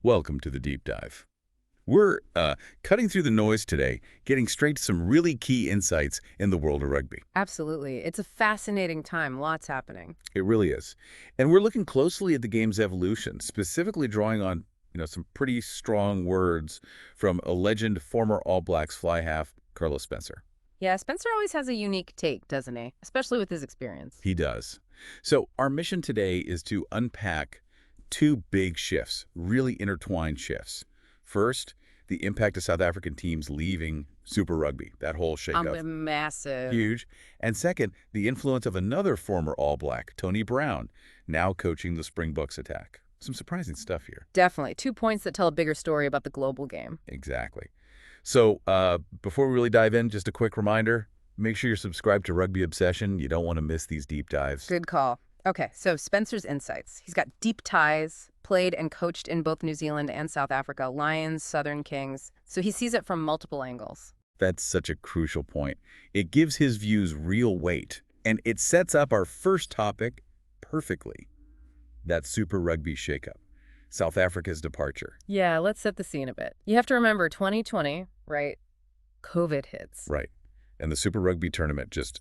Welcome to the deep dive. We're cutting through the noise today, getting straight to some really key insights in the world of rugby. Absolutely. It's a fascinating time. Lots happening. It really is. And we're looking closely at the game's evolution, specifically drawing on, some pretty strong words from a legend, former All Blacks fly half, Carlos Spencer. Yeah, Spencer always has a unique take, doesn't he? Especially with his experience. He does. So our mission today is to unpack two big shifts, really intertwined shifts. First, the impact of South African teams leaving Super Rugby, that whole shakeup. Massive. Huge. And second, the influence of another former All Black, Tony Brown, now coaching the Springboks attack. Some surprising stuff here. Definitely. 2 points that tell a bigger story about the global game. Exactly. So before we really dive in, just a quick reminder, make sure you're subscribed to Rugby Obsession. You don't want to miss these deep dives. Good call. Okay, so Spencer's insights. He's got deep ties, played and coached in both New Zealand and South Africa, Lions, Southern Kings. So he sees it from multiple angles. That's such a crucial point. It gives his views real weight, and it sets up our first topic perfectly. That Super Rugby shakeup, South Africa's departure. Yeah, let's set the scene a bit. You have to remember 2020, right? COVID hits. Right. And the Super Rugby tournament just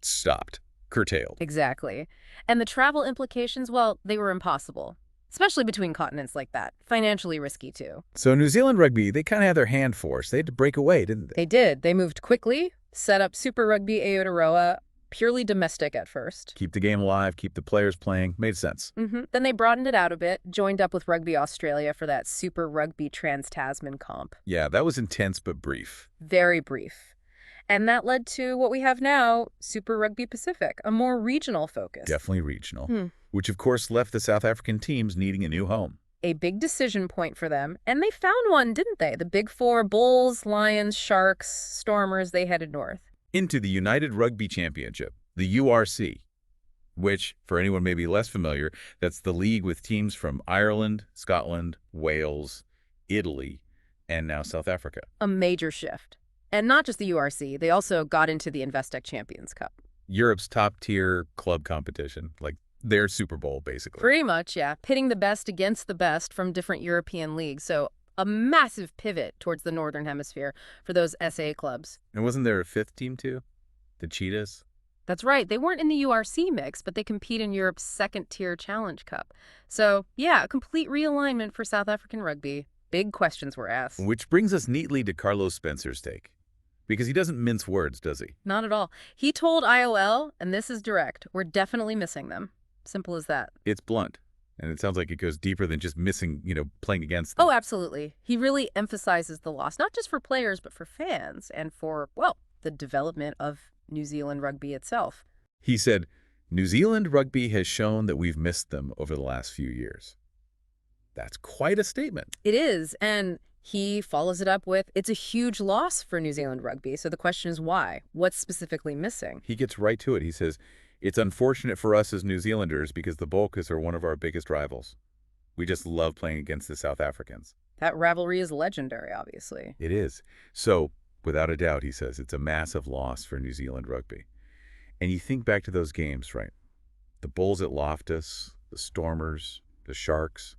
stopped, curtailed. Exactly. And the travel implications, well, they were impossible. Especially between continents like that. Financially risky, too. So New Zealand Rugby, they kind of had their hand forced. They had to break away, didn't they? They did. They moved quickly, set up Super Rugby Aotearoa, purely domestic at first. Keep the game alive, keep the players playing. Made sense. Then they broadened it out a bit, joined up with Rugby Australia for that Super Rugby Trans-Tasman comp. Yeah, that was intense but brief. Very brief. And that led to what we have now, Super Rugby Pacific, a more regional focus. Definitely regional. Which, of course, left the South African teams needing a new home. A big decision point for them. And they found one, didn't they? The big four, Bulls, Lions, Sharks, Stormers, they headed north. Into the United Rugby Championship, the URC, which, for anyone maybe less familiar, that's the league with teams from Ireland, Scotland, Wales, Italy, and now South Africa. A major shift. And not just the URC, they also got into the Investec Champions Cup. Europe's top-tier club competition, like their Super Bowl, basically. Pretty much, yeah. Pitting the best against the best from different European leagues. So a massive pivot towards the Northern Hemisphere for those SA clubs. And wasn't there a fifth team, too? The Cheetahs? That's right. They weren't in the URC mix, but they compete in Europe's second-tier Challenge Cup. So, yeah, a complete realignment for South African rugby. Big questions were asked. Which brings us neatly to Carlos Spencer's take. Because he doesn't mince words, does he? Not at all. He told IOL, and this is direct, we're definitely missing them. Simple as that. It's blunt. And it sounds like it goes deeper than just missing, playing against them. Oh, absolutely. He really emphasizes the loss, not just for players, but for fans and for, well, the development of New Zealand rugby itself. He said, New Zealand rugby has shown that we've missed them over the last few years. That's quite a statement. It is, and he follows it up with, it's a huge loss for New Zealand rugby, so the question is why? What's specifically missing? He gets right to it. He says, it's unfortunate for us as New Zealanders because the Boks are one of our biggest rivals. We just love playing against the South Africans. That rivalry is legendary, obviously. It is. So, without a doubt, he says, it's a massive loss for New Zealand rugby. And you think back to those games, right? The Bulls at Loftus, the Stormers, the Sharks.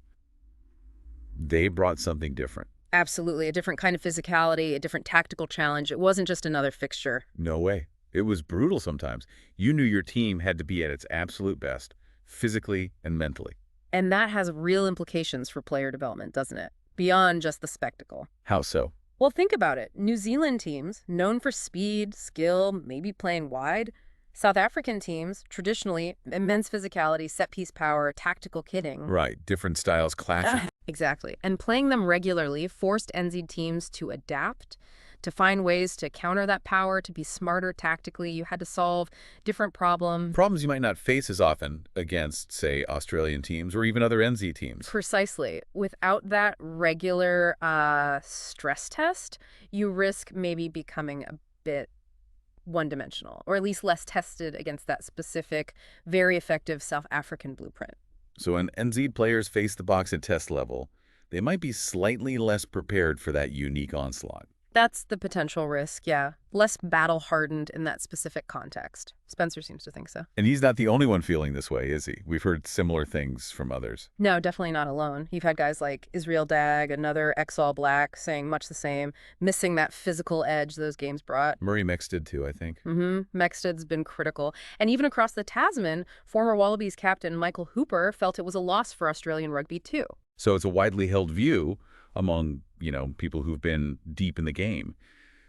They brought something different. Absolutely. A different kind of physicality, a different tactical challenge. It wasn't just another fixture. No way. It was brutal sometimes. You knew your team had to be at its absolute best, physically and mentally. And that has real implications for player development, doesn't it? Beyond just the spectacle. How so? Well, think about it. New Zealand teams, known for speed, skill, maybe playing wide. South African teams, traditionally, immense physicality, set-piece power, tactical kitting. Right. Different styles clashing. Exactly. And playing them regularly forced NZ teams to adapt, to find ways to counter that power, to be smarter tactically. You had to solve different problems. Problems you might not face as often against, say, Australian teams or even other NZ teams. Precisely. Without that regular stress test, you risk maybe becoming a bit one-dimensional, or at least less tested against that specific, very effective South African blueprint. So when NZ players face the Boks at test level, they might be slightly less prepared for that unique onslaught. That's the potential risk, yeah. Less battle-hardened in that specific context. Spencer seems to think so. And he's not the only one feeling this way, is he? We've heard similar things from others. No, definitely not alone. You've had guys like Israel Dag, another ex-All Black, saying much the same, missing that physical edge those games brought. Murray Mix did too, I think. Mexted's been critical. And even across the Tasman, former Wallabies captain Michael Hooper felt it was a loss for Australian rugby too. So it's a widely held view among, people who've been deep in the game.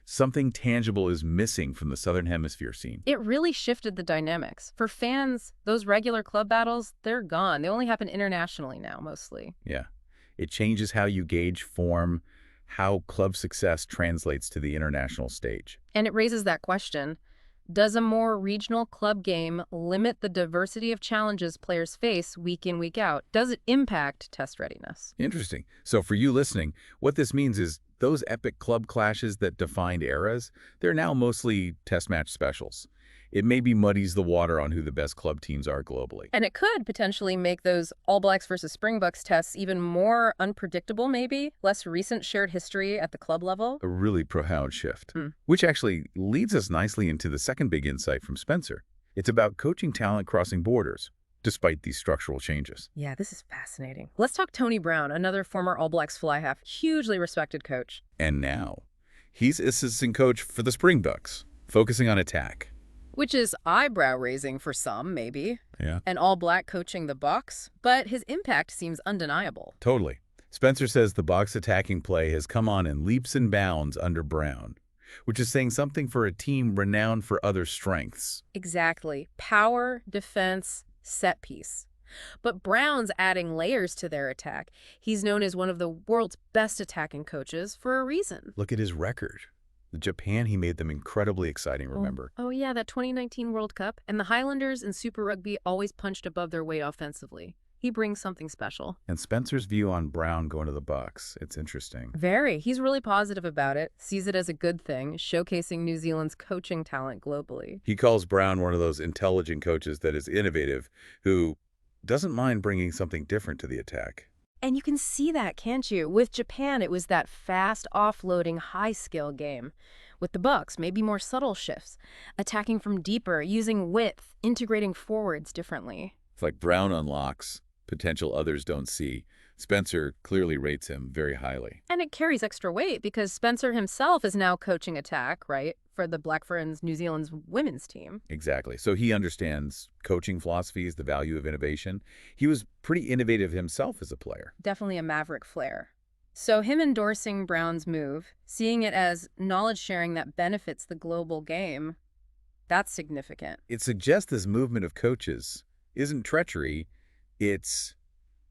Something tangible is missing from the Southern Hemisphere scene. It really shifted the dynamics. For fans, those regular club battles, they're gone. They only happen internationally now, mostly. Yeah. It changes how you gauge form, how club success translates to the international stage. And it raises that question. Does a more regional club game limit the diversity of challenges players face week in, week out? Does it impact test readiness? Interesting. So for you listening, what this means is those epic club clashes that defined eras, they're now mostly test match specials. It maybe muddies the water on who the best club teams are globally. And it could potentially make those All Blacks versus Springboks tests even more unpredictable, maybe? Less recent shared history at the club level? A really profound shift, which actually leads us nicely into the second big insight from Spencer. It's about coaching talent crossing borders, despite these structural changes. Yeah, this is fascinating. Let's talk Tony Brown, another former All Blacks fly half, hugely respected coach. And now, he's assistant coach for the Springboks, focusing on attack. Which is eyebrow-raising for some, maybe. Yeah. An all-black coaching the Boks, but his impact seems undeniable. Totally. Spencer says the Boks attacking play has come on in leaps and bounds under Brown, which is saying something for a team renowned for other strengths. Exactly. Power, defense, set piece. But Brown's adding layers to their attack. He's known as one of the world's best attacking coaches for a reason. Look at his record. The Japan, he made them incredibly exciting, remember? Oh yeah, that 2019 World Cup. And the Highlanders in Super Rugby always punched above their weight offensively. He brings something special. And Spencer's view on Brown going to the Boks, it's interesting. Very. He's really positive about it, sees it as a good thing, showcasing New Zealand's coaching talent globally. He calls Brown one of those intelligent coaches that is innovative, who doesn't mind bringing something different to the attack. And you can see that, can't you? With Japan, it was that fast, offloading, high-skill game. With the Boks, maybe more subtle shifts, attacking from deeper, using width, integrating forwards differently. It's like Brown unlocks potential others don't see. Spencer clearly rates him very highly. And it carries extra weight because Spencer himself is now coaching attack, right, for the Black Ferns New Zealand's women's team. Exactly. So he understands coaching philosophies, the value of innovation. He was pretty innovative himself as a player. Definitely a maverick flair. So him endorsing Brown's move, seeing it as knowledge sharing that benefits the global game, that's significant. It suggests this movement of coaches isn't treachery, it's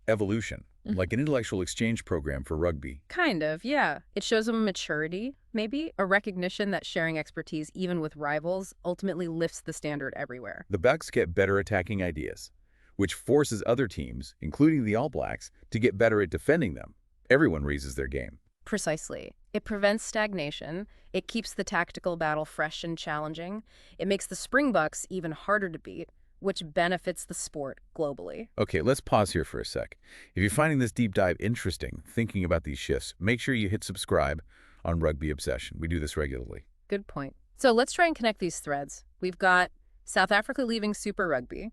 evolution. Like an intellectual exchange program for rugby. Kind of, yeah. It shows them maturity, maybe, a recognition that sharing expertise, even with rivals, ultimately lifts the standard everywhere. The Boks get better attacking ideas, which forces other teams, including the All Blacks, to get better at defending them. Everyone raises their game. Precisely. It prevents stagnation. It keeps the tactical battle fresh and challenging. It makes the Springboks even harder to beat, which benefits the sport globally. Okay, let's pause here for a sec. If you're finding this deep dive interesting, thinking about these shifts, make sure you hit subscribe on Rugby Obsession. We do this regularly. Good point. So let's try and connect these threads. We've got South Africa leaving Super Rugby.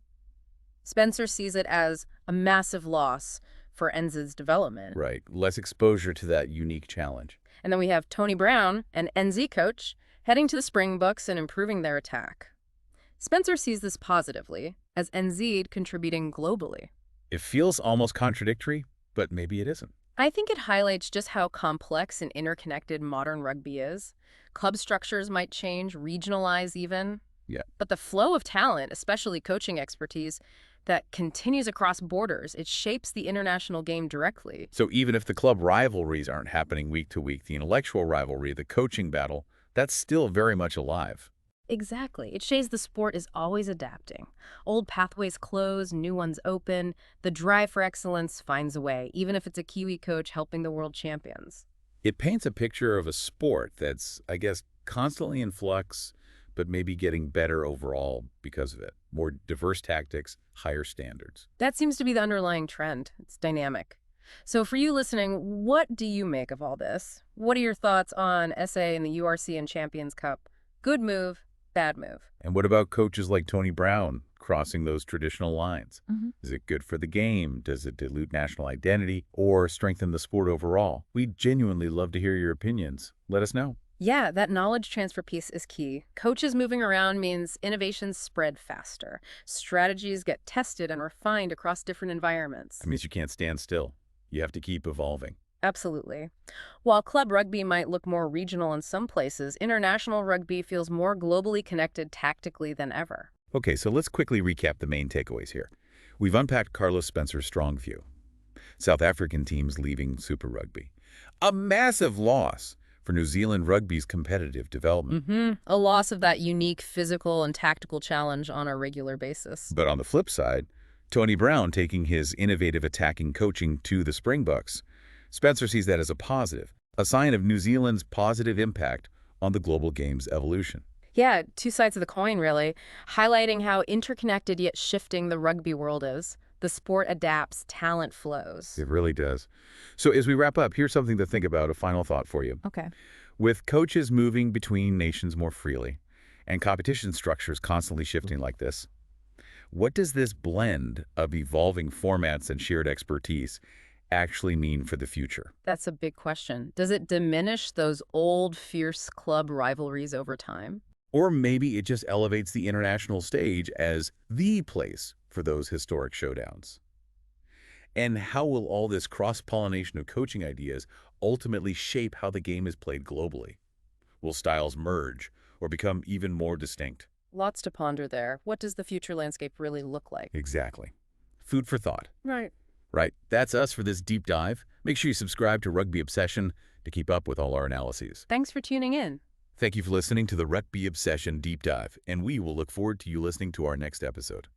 Spencer sees it as a massive loss for NZ's development. Right, less exposure to that unique challenge. And then we have Tony Brown, an NZ coach, heading to the Springboks and improving their attack. Spencer sees this positively, as NZ contributing globally. It feels almost contradictory, but maybe it isn't. I think it highlights just how complex and interconnected modern rugby is. Club structures might change, regionalize even. Yeah. But the flow of talent, especially coaching expertise, that continues across borders, it shapes the international game directly. So even if the club rivalries aren't happening week to week, the intellectual rivalry, the coaching battle, that's still very much alive. Exactly. It shows the sport is always adapting. Old pathways close, new ones open. The drive for excellence finds a way, even if it's a Kiwi coach helping the world champions. It paints a picture of a sport that's, I guess, constantly in flux, but maybe getting better overall because of it. More diverse tactics, higher standards. That seems to be the underlying trend. It's dynamic. So for you listening, what do you make of all this? What are your thoughts on SA and the URC and Champions Cup? Good move, bad move. And what about coaches like Tony Brown crossing those traditional lines? Hmm. Is it good for the game? Does it dilute national identity or strengthen the sport overall? We'd genuinely love to hear your opinions. Let us know. Yeah, that knowledge transfer piece is key. Coaches moving around means innovations spread faster. Strategies get tested and refined across different environments. That means you can't stand still. You have to keep evolving. Absolutely. While club rugby might look more regional in some places, international rugby feels more globally connected tactically than ever. Okay, so let's quickly recap the main takeaways here. We've unpacked Carlos Spencer's strong view. South African teams leaving Super Rugby. A massive loss for New Zealand rugby's competitive development. A loss of that unique physical and tactical challenge on a regular basis. But on the flip side, Tony Brown taking his innovative attacking coaching to the Springboks. Spencer sees that as a positive, a sign of New Zealand's positive impact on the global game's evolution. Yeah, two sides of the coin, really, highlighting how interconnected yet shifting the rugby world is. The sport adapts, talent flows. It really does. So as we wrap up, here's something to think about, a final thought for you. Okay. With coaches moving between nations more freely and competition structures constantly shifting like this, what does this blend of evolving formats and shared expertise actually mean for the future? That's a big question. Does it diminish those old, fierce club rivalries over time? Or maybe it just elevates the international stage as the place for those historic showdowns. And how will all this cross-pollination of coaching ideas ultimately shape how the game is played globally? Will styles merge or become even more distinct? Lots to ponder there. What does the future landscape really look like? Exactly. Food for thought. Right. Right. That's us for this deep dive. Make sure you subscribe to Rugby Obsession to keep up with all our analyses. Thanks for tuning in. Thank you for listening to the Rugby Obsession Deep Dive, and we will look forward to you listening to our next episode.